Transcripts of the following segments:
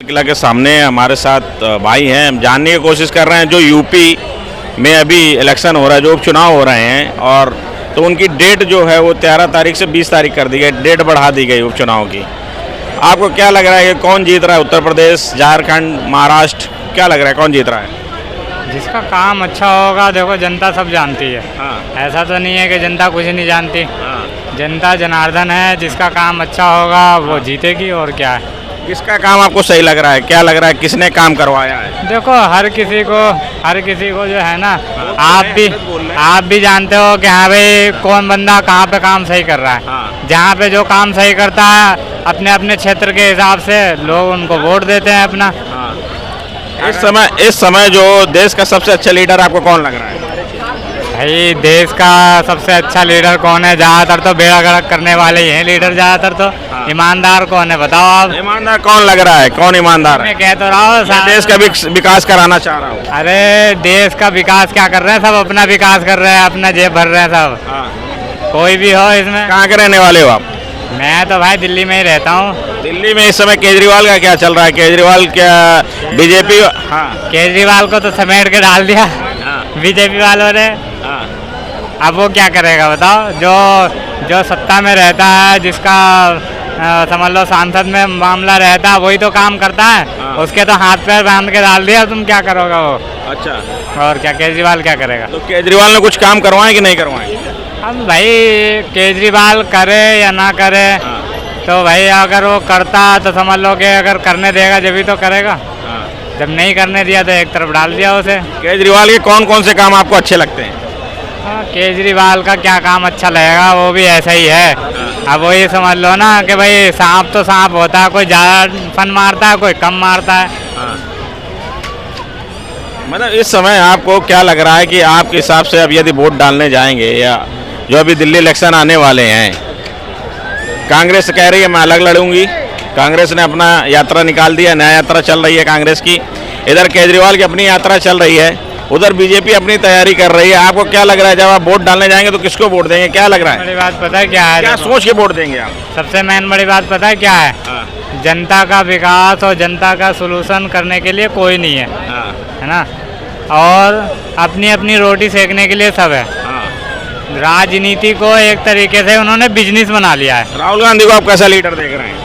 किला के सामने हमारे साथ भाई हैं, हम जानने की कोशिश कर रहे हैं जो यूपी में अभी इलेक्शन हो रहा है, जो उपचुनाव हो रहे हैं, और तो उनकी डेट जो है वो 13 तारीख से 20 तारीख कर दी गई, डेट बढ़ा दी गई उपचुनाव की। आपको क्या लग रहा है कि कौन जीत रहा है? उत्तर प्रदेश, झारखंड, महाराष्ट्र, क्या लग रहा है कौन जीत रहा है? जिसका काम अच्छा होगा, देखो जनता सब जानती है। हाँ। ऐसा तो नहीं है कि जनता कुछ नहीं जानती। हाँ। जनता जनार्दन है, जिसका काम अच्छा होगा वो जीतेगी, और क्या है। किसका काम आपको सही लग रहा है? क्या लग रहा है किसने काम करवाया है? देखो हर किसी को जो है ना, आप भी जानते हो कि हाँ भाई कौन बंदा कहाँ पे काम सही कर रहा है। हाँ। जहाँ पे जो काम सही करता है अपने अपने क्षेत्र के हिसाब से लोग उनको वोट देते हैं अपना। इस समय जो देश का सबसे अच्छा लीडर आपको कौन लग रहा है? भाई देश का सबसे अच्छा लीडर कौन है? ज़्यादातर तो बेड़ा गर्क करने वाले ही हैं लीडर, ज़्यादातर तो। हाँ। ईमानदार कौन है बताओ आप? ईमानदार कौन लग रहा है? कौन ईमानदार है? मैं कह तो रहा हूँ मैं देश का विकास कराना चाह रहा हूँ। अरे देश का विकास क्या कर रहे हैं, सब अपना विकास कर रहे हैं, अपना जेब भर रहे हैं सब। हाँ। कोई भी हो इसमें। कहाँ के रहने वाले हो आप? मैं तो भाई दिल्ली में ही रहता हूँ। दिल्ली में इस समय केजरीवाल का क्या चल रहा है? केजरीवाल क्या बीजेपी? हाँ। केजरीवाल को तो समेट के डाल दिया बीजेपी वालों ने। हाँ। अब वो क्या करेगा बताओ? जो सत्ता में रहता है, जिसका समझ लो सांसद में मामला रहता है, वही तो काम करता है। हाँ। उसके तो हाथ पैर बांध के डाल दिया, तुम क्या करोगे वो? अच्छा। और क्या केजरीवाल क्या करेगा? तो केजरीवाल ने कुछ काम करवाए कि नहीं करवाए? अब भाई केजरीवाल करे या ना करे, हाँ। तो भाई अगर वो करता तो समझ लो कि अगर करने देगा जब ही तो करेगा। हाँ। जब नहीं करने दिया तो एक तरफ डाल दिया उसे। केजरीवाल के कौन कौन से काम आपको अच्छे लगते हैं? हाँ, केजरीवाल का क्या काम अच्छा लगेगा, वो भी ऐसा ही है। अब वो ये समझ लो ना कि भाई सांप तो सांप होता है, कोई ज़्यादा फन मारता है, कोई कम मारता है। हाँ। मतलब इस समय आपको क्या लग रहा है कि आपके हिसाब से अब यदि वोट डालने जाएंगे, या जो अभी दिल्ली इलेक्शन आने वाले हैं, कांग्रेस कह रही है मैं अलग लड़ूंगी, कांग्रेस ने अपना यात्रा निकाल दिया, नया यात्रा चल रही है कांग्रेस की, इधर केजरीवाल की अपनी यात्रा चल रही है, उधर बीजेपी अपनी तैयारी कर रही है। आपको क्या लग रहा है जब आप वोट डालने जाएंगे तो किसको वोट देंगे? क्या लग रहा है? बड़ी बात पता है क्या है? क्या सोच के वोट देंगे आप? सबसे मेन बड़ी बात पता है क्या है? हाँ। जनता का विकास और जनता का सोल्यूशन करने के लिए कोई नहीं है, हाँ। है ना? और अपनी अपनी रोटी सेकने के लिए सब है। हाँ। राजनीति को एक तरीके से उन्होंने बिजनेस बना लिया है। राहुल गांधी को आप कैसा लीडर देख रहे हैं?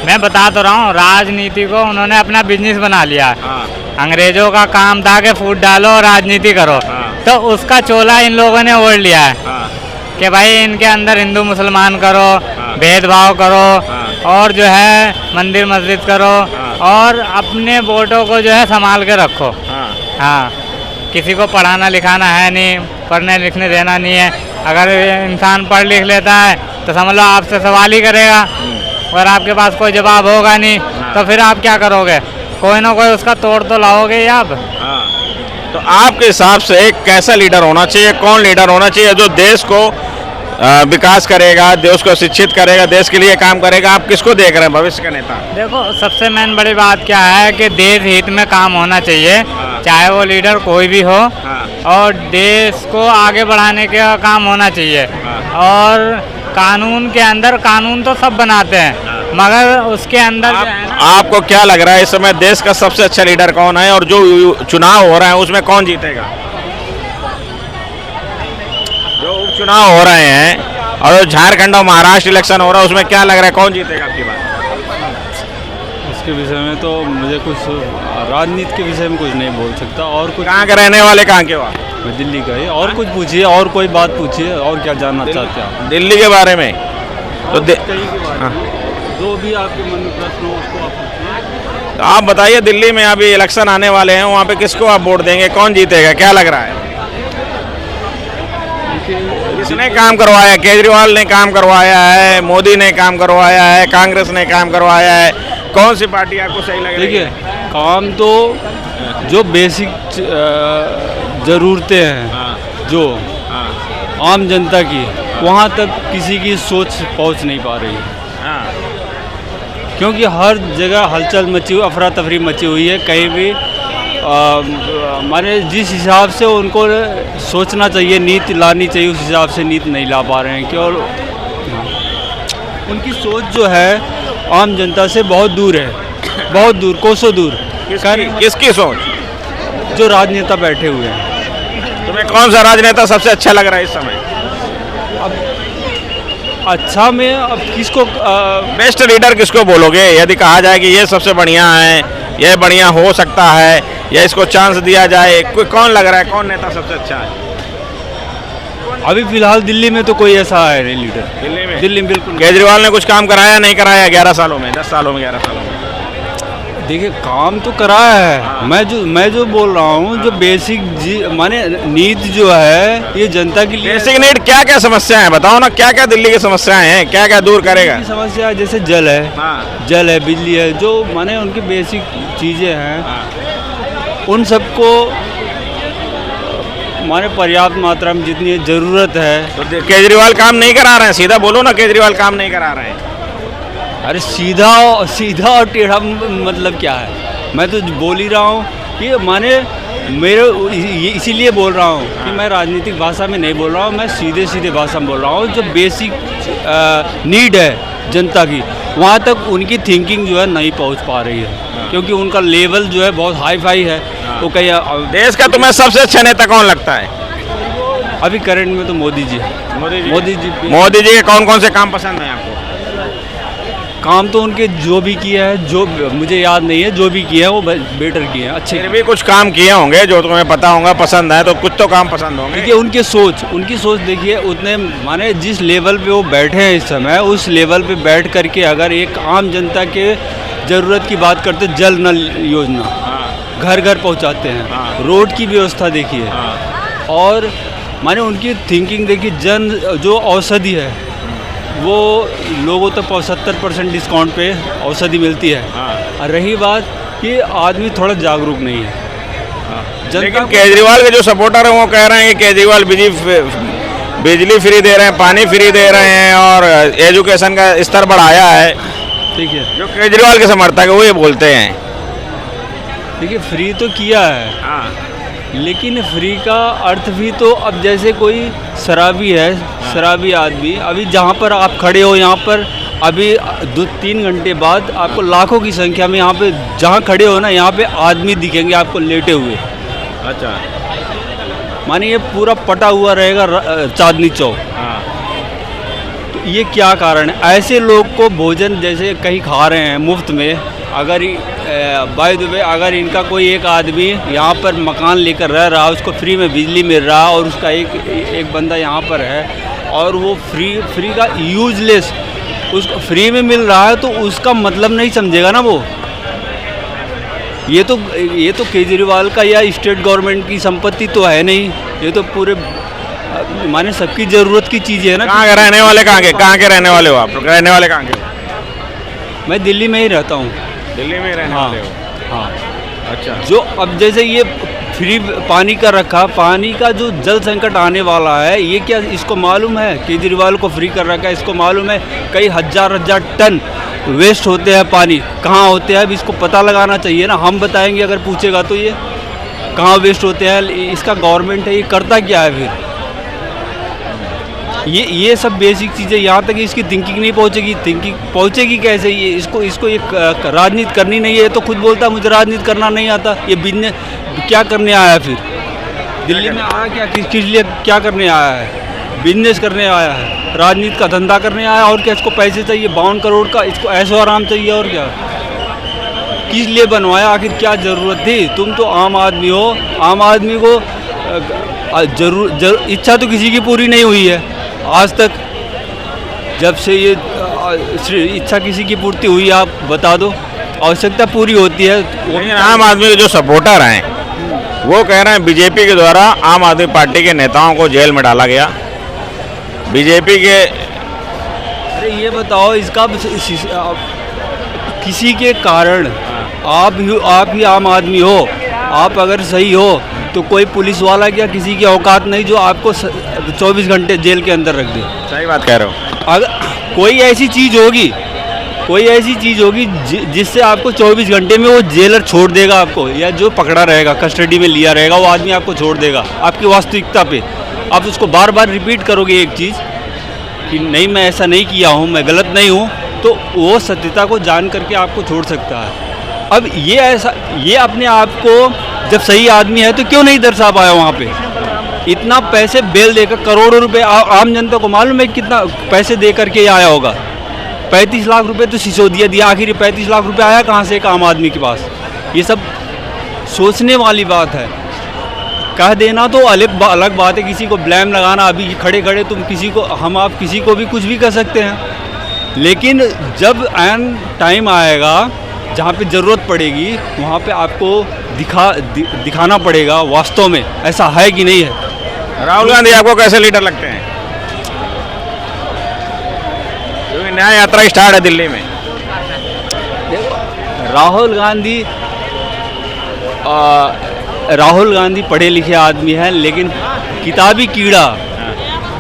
मैं बता तो रहा हूँ, राजनीति को उन्होंने अपना बिजनेस बना लिया है। हाँ। अंग्रेजों का काम था कि फूट डालो और राजनीति करो। हाँ। तो उसका चोला इन लोगों ने ओढ़ लिया है हाँ। कि भाई इनके अंदर हिंदू मुसलमान करो, हाँ। भेदभाव करो, हाँ। और जो है मंदिर मस्जिद करो, हाँ। और अपने वोटों को जो है संभाल के रखो। हाँ। हाँ, किसी को पढ़ाना लिखाना है नहीं, पढ़ने लिखने देना नहीं है। अगर इंसान पढ़ लिख लेता है तो समझ लो आपसे सवाल ही करेगा, और आपके पास कोई जवाब होगा नहीं। तो फिर आप क्या करोगे? कोई ना कोई उसका तोड़ तो लाओगे ही आप। हाँ। तो आपके हिसाब से कैसा लीडर होना चाहिए? कौन लीडर होना चाहिए जो देश को विकास करेगा, देश को शिक्षित करेगा, देश के लिए काम करेगा? आप किसको देख रहे हैं भविष्य का नेता? देखो सबसे मेन बड़ी बात क्या है कि देश हित में काम होना चाहिए, चाहे वो लीडर कोई भी हो। हाँ। और देश को आगे बढ़ाने का काम होना चाहिए। और कानून के अंदर, कानून तो सब बनाते हैं, मगर उसके अंदर जो है ना, आपको क्या लग रहा है इस समय देश का सबसे अच्छा लीडर कौन है, और जो चुनाव हो रहा है उसमें कौन जीतेगा? जो उपचुनाव हो रहे हैं और जो झारखंड और महाराष्ट्र इलेक्शन हो रहा है उसमें क्या लग रहा है कौन जीतेगा आपकी बात? इसके विषय में तो मुझे कुछ राजनीति के विषय में कुछ नहीं बोल सकता। और कुछ कहाँ के रहने वाले, कहाँ के हो आप? मैं दिल्ली का ही। और कुछ पूछिए, और कोई बात पूछिए, और क्या जानना चाहते हैं आप? दिल्ली के बारे में तो कहीं के बारे में जो भी आपके मन में प्रश्न हो उसको आप पूछिए। तो आप बताइए, दिल्ली में अभी इलेक्शन आने वाले हैं, वहाँ पे किसको आप वोट देंगे? कौन जीतेगा? क्या लग रहा है? किसने काम करवाया? केजरीवाल ने काम करवाया है, मोदी ने काम करवाया है, कांग्रेस ने काम करवाया है, कौन सी पार्टी आपको सही लग रही है? देखिए, काम तो जो बेसिक ज़रूरतें हैं जो आम जनता की, वहाँ तक किसी की सोच पहुँच नहीं पा रही है। क्योंकि हर जगह हलचल मची हुई, अफरा तफरी मची हुई है। कहीं भी माने जिस हिसाब से उनको सोचना चाहिए, नीति लानी चाहिए, उस हिसाब से नीति नहीं ला पा रहे हैं। क्यों? उनकी सोच जो है आम जनता से बहुत दूर है। बहुत दूर, कोसों दूर। किसकी सोच? जो राजनेता बैठे हुए हैं। तुम्हें कौन सा राजनेता सबसे अच्छा लग रहा है इस समय? अच्छा में अब किसको बेस्ट लीडर किसको बोलोगे यदि कहा जाए कि ये सबसे बढ़िया है, ये बढ़िया हो सकता है, या इसको चांस दिया जाए, कोई कौन लग रहा है, कौन नेता सबसे अच्छा है? अभी फिलहाल दिल्ली में तो कोई ऐसा है नहीं लीडर। दिल्ली में बिल्कुल। केजरीवाल ने कुछ काम कराया नहीं कराया 11 सालों में, 10 सालों में, 11 सालों में? देखिए काम तो कराया है। मैं जो बोल रहा हूँ, जो बेसिक माने नीड जो है ये जनता के लिए। बेसिक नीड क्या क्या समस्या है बताओ ना, क्या क्या दिल्ली की समस्याएं हैं, क्या क्या दूर करेगा? समस्या जैसे जल है, जल है, बिजली है, जो माने उनकी बेसिक चीज़ें हैं, उन सबको माने पर्याप्त मात्रा में जितनी ज़रूरत है। तो केजरीवाल काम नहीं करा रहे हैं, सीधा बोलो ना, केजरीवाल काम नहीं करा रहे हैं। अरे सीधा और टेढ़ा मतलब क्या है? मैं तो बोल ही रहा हूँ कि माने इसीलिए बोल रहा हूँ कि मैं राजनीतिक भाषा में नहीं बोल रहा हूँ, मैं सीधे भाषा में बोल रहा हूँ। जो बेसिक नीड है जनता की, वहाँ तक उनकी थिंकिंग जो है नहीं पहुँच पा रही है, क्योंकि उनका लेवल जो है बहुत हाई फाई है। वो कहीं देश का तुम्हें सबसे अच्छा नेता कौन लगता है अभी करंट में? तो मोदी जी। मोदी जी के कौन कौन से काम पसंद है आपको? काम तो उनके जो भी किए हैं, जो मुझे याद नहीं है, जो भी किए हैं वो बेटर किए हैं, अच्छे। फिर भी कुछ काम किए होंगे जो तुम्हें पता होगा, पसंद है तो कुछ तो काम पसंद होंगे। देखिए उनकी सोच देखिए, उतने माने जिस लेवल पे वो बैठे हैं इस समय, उस लेवल पे बैठ करके अगर एक आम जनता के ज़रूरत की बात करते, जल नल योजना घर घर पहुंचाते हैं, रोड की व्यवस्था देखिए, और माने उनकी थिंकिंग देखिए, जो औषधि है वो लोगों तक 70% डिस्काउंट पे औषधि मिलती है। और रही बात कि आदमी थोड़ा जागरूक नहीं है। लेकिन केजरीवाल के जो सपोर्टर हैं वो कह रहे हैं कि केजरीवाल बिजली फ्री दे रहे हैं, पानी फ्री दे रहे हैं, और एजुकेशन का स्तर बढ़ाया है। ठीक है, जो केजरीवाल के समर्थक है वो ये बोलते हैं। देखिए फ्री तो किया है, लेकिन फ्री का अर्थ भी तो, अब जैसे कोई शराबी है, शराबी आदमी, अभी जहाँ पर आप खड़े हो, यहाँ पर अभी 2-3 घंटे बाद आपको लाखों की संख्या में यहाँ पे जहाँ खड़े हो ना, यहाँ पे आदमी दिखेंगे आपको लेटे हुए। अच्छा, मानिए ये पूरा पटा हुआ रहेगा चांदनी चौक। तो ये क्या कारण है? ऐसे लोग को भोजन जैसे कहीं खा रहे हैं मुफ्त में, अगर बाय द वे अगर इनका कोई एक आदमी यहाँ पर मकान लेकर रह रहा है, उसको फ्री में बिजली मिल रहा है, और उसका एक बंदा यहाँ पर है और वो फ्री का यूजलेस उसको फ्री में मिल रहा है, तो उसका मतलब नहीं समझेगा ना वो। ये तो केजरीवाल का या स्टेट गवर्नमेंट की संपत्ति तो है नहीं, ये तो पूरे माने सबकी ज़रूरत की चीज़ है ना। कहाँ के रहने वाले, कहाँ के रहने वाले हो आप? रहने वाले कहाँ के? मैं दिल्ली में ही रहता हूँ। दिल्ली में रहने वाले हो? हाँ। अच्छा, जो अब जैसे ये फ्री पानी का रखा, पानी का जो जल संकट आने वाला है, ये क्या इसको मालूम है? केजरीवाल को फ्री कर रखा है, इसको मालूम है कई हजार टन वेस्ट होते हैं पानी, कहाँ होते हैं अब इसको पता लगाना चाहिए ना। हम बताएंगे अगर पूछेगा तो ये कहाँ वेस्ट होते हैं, इसका गवर्नमेंट है, ये करता क्या है फिर? ये सब बेसिक चीज़ें यहाँ तक इसकी थिंकिंग नहीं पहुँचेगी। थिंकिंग पहुँचेगी कैसे? ये इसको एक राजनीति करनी नहीं है, तो खुद बोलता मुझे राजनीति करना नहीं आता। ये बिजनेस क्या करने आया फिर? दिल्ली में आया क्या, किस लिए क्या करने आया है? बिजनेस करने आया है, राजनीति का धंधा करने आया, और क्या? इसको पैसे चाहिए 52 करोड़ का, इसको ऐशो आराम चाहिए, और क्या? किस लिए बनवाया, आखिर क्या ज़रूरत थी? तुम तो आम आदमी हो, आम आदमी को जरूर इच्छा तो किसी की पूरी नहीं हुई है आज तक। जब से ये इच्छा किसी की पूर्ति हुई, आप बता दो। आवश्यकता पूरी होती है। लेकिन आम आदमी के जो सपोर्टर हैं वो कह रहे हैं बीजेपी के द्वारा आम आदमी पार्टी के नेताओं को जेल में डाला गया। बीजेपी के, अरे ये बताओ, इसका किसी के कारण आप ही आम आदमी हो, आप अगर सही हो तो कोई पुलिस वाला क्या किसी की औकात नहीं जो आपको 24 घंटे जेल के अंदर रख दे। सही बात कह रहे हो। अगर कोई ऐसी चीज़ होगी जिससे आपको 24 घंटे में वो जेलर छोड़ देगा आपको, या जो पकड़ा रहेगा, कस्टडी में लिया रहेगा, वो आदमी आपको छोड़ देगा आपकी वास्तविकता पे। आप उसको बार बार रिपीट करोगे एक चीज़ कि नहीं मैं ऐसा नहीं किया हूँ, मैं गलत नहीं हूँ, तो वो सत्यता को जान करके आपको छोड़ सकता है। अब ये ऐसा, ये अपने आप को जब सही आदमी है तो क्यों नहीं दर्शा पाया वहाँ पे? इतना पैसे बेल देकर, करोड़ों रुपए आम जनता को मालूम है कितना पैसे दे करके ये आया होगा। 35 लाख रुपए तो सिसोदिया दिया, आखिर 35 लाख रुपए आया कहाँ से एक आम आदमी के पास? ये सब सोचने वाली बात है। कह देना तो अलग बात है, किसी को ब्लेम लगाना, अभी खड़े खड़े तुम किसी को, हम आप किसी को भी कुछ भी कर सकते हैं, लेकिन जब एन टाइम आएगा जहाँ पे ज़रूरत पड़ेगी वहाँ पे आपको दिखाना पड़ेगा वास्तव में ऐसा है कि नहीं है। राहुल गांधी आपको कैसे लीडर लगते हैं? क्योंकि न्याय यात्रा स्टार्ट है दिल्ली में। राहुल गांधी पढ़े लिखे आदमी हैं, लेकिन किताबी कीड़ा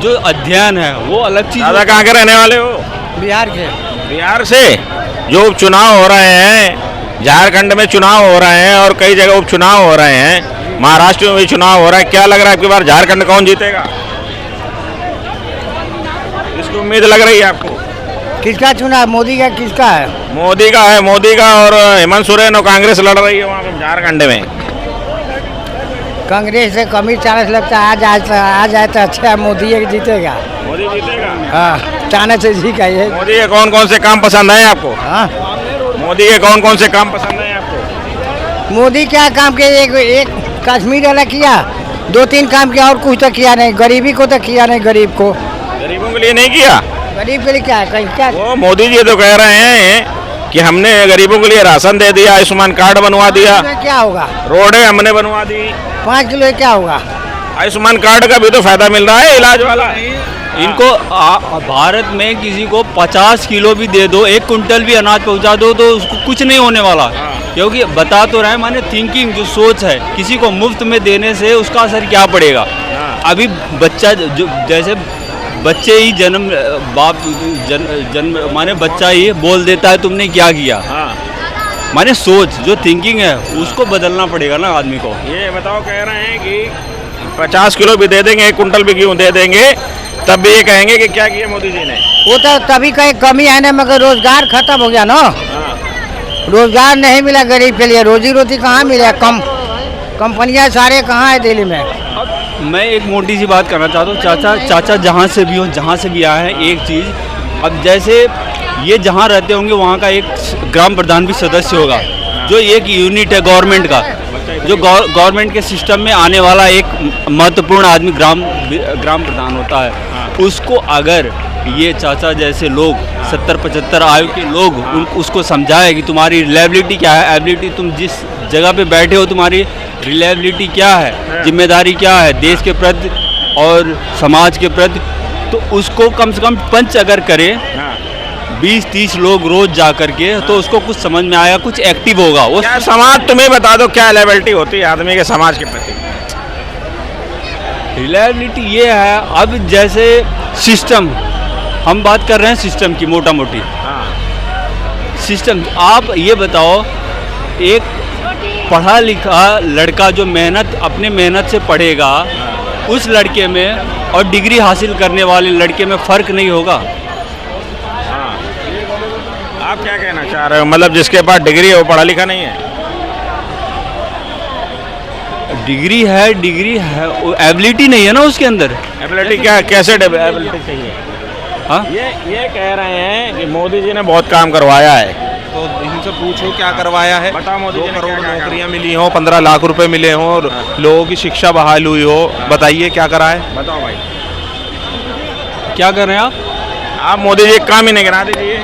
जो अध्ययन है वो अलग चीज़। दादा कहाँ के रहने वाले हो? बिहार के। बिहार से। जो उपचुनाव हो रहे हैं, झारखंड में चुनाव हो रहे हैं और कई जगह उपचुनाव हो रहे हैं, महाराष्ट्र में भी चुनाव हो रहा है, क्या लग रहा है आपकी बार झारखंड कौन जीतेगा? इसकी उम्मीद लग रही है आपको? किसका चुनाव? मोदी का? किसका है? मोदी का है, मोदी का। और हेमंत सोरेन और कांग्रेस लड़ रही है वहाँ पे झारखंड में। कांग्रेस से कमी चांस लगता है, आ जाए तो अच्छा है, मोदी जीतेगा। मोदी जीतेगा? हाँ, चांस से जी का ये। मोदी के कौन कौन से काम पसंद है आपको? हाँ, मोदी के कौन कौन से काम पसंद है आपको? मोदी क्या काम किया? एक कश्मीर वाला किया, 2-3 काम किया और कुछ तो किया नहीं। गरीबी को तो किया नहीं, गरीब को, गरीबों के लिए नहीं किया। गरीब के लिए क्या है? कहीं क्या? वो मोदी जी तो कह रहे हैं कि हमने गरीबों के लिए राशन दे दिया, आयुष्मान कार्ड बनवा दिया, क्या होगा? रोडें हमने बनवा दी। 5 किलो क्या होगा? आयुष्मान कार्ड का भी तो फायदा मिल रहा है, इलाज वाला। इनको भारत में किसी को 50 किलो भी दे दो, 1 कुंटल भी अनाज पहुंचा दो तो उसको कुछ नहीं होने वाला, क्योंकि बता तो रहे हैं, माने थिंकिंग जो सोच है, किसी को मुफ्त में देने से उसका असर क्या पड़ेगा। अभी बच्चा जो जैसे बच्चे ही जन्म माने बच्चा ही बोल देता है तुमने क्या किया। माने सोच जो थिंकिंग है उसको बदलना पड़ेगा ना आदमी को। ये बताओ, कह रहे हैं कि 50 किलो भी दे देंगे, 1 कुंटल भी गेहूँ दे देंगे, तब भी ये कहेंगे कि क्या किया मोदी जी ने। वो तो तभी कहीं कमी है ना, मगर रोजगार खत्म हो गया ना। रोजगार नहीं मिला गरीब के लिए, रोजी रोटी कहाँ मिला? कंपनियां सारे कहाँ है दिल्ली में। अब मैं एक मोटी सी बात करना चाहता हूँ, चाचा जहाँ से भी हो, जहाँ से भी आए हैं, एक चीज़, अब जैसे ये जहाँ रहते होंगे वहाँ का एक ग्राम प्रधान भी सदस्य होगा, जो एक यूनिट है गवर्नमेंट का, जो गवर्नमेंट के सिस्टम में आने वाला एक महत्वपूर्ण आदमी ग्राम प्रधान होता है। उसको अगर ये चाचा जैसे लोग 70-75 आयु के लोग उसको समझाए कि तुम्हारी रिलायबिलिटी क्या है, एबिलिटी, तुम जिस जगह पे बैठे हो तुम्हारी रिलायबिलिटी क्या है, जिम्मेदारी क्या है देश के प्रति और समाज के प्रति, तो उसको कम से कम पंच अगर करे 20-30 लोग रोज जा करके, तो उसको कुछ समझ में आया, कुछ एक्टिव होगा वो। क्या समाज, तुम्हें बता दो क्या रिलायबिलिटी होती है आदमी के समाज के प्रति? रिलायबिलिटी ये है, अब जैसे सिस्टम, हम बात कर रहे हैं सिस्टम की, मोटा मोटी सिस्टम। आप ये बताओ, एक पढ़ा लिखा लड़का जो अपने मेहनत से पढ़ेगा, उस लड़के में और डिग्री हासिल करने वाले लड़के में फ़र्क नहीं होगा। आप क्या कहना चाह रहे हो? मतलब जिसके पास डिग्री है वो पढ़ा लिखा नहीं है? डिग्री है, वो एबिलिटी नहीं है ना उसके अंदर। एबिलिटी क्या, कैसे एबिलिटी चाहिए? हाँ, ये कह रहे हैं कि मोदी जी ने बहुत काम करवाया है, तो इनसे पूछो क्या करवाया है। बताओ, मोदी जी ने 2 करोड़ क्या नौकरियां मिली हो, 15 लाख रुपए मिले हों, और लोगों की शिक्षा बहाल हुई हो, बताइए क्या करा है। बताओ भाई, क्या कर रहे हैं आप? मोदी जी काम ही नहीं करा दीजिए।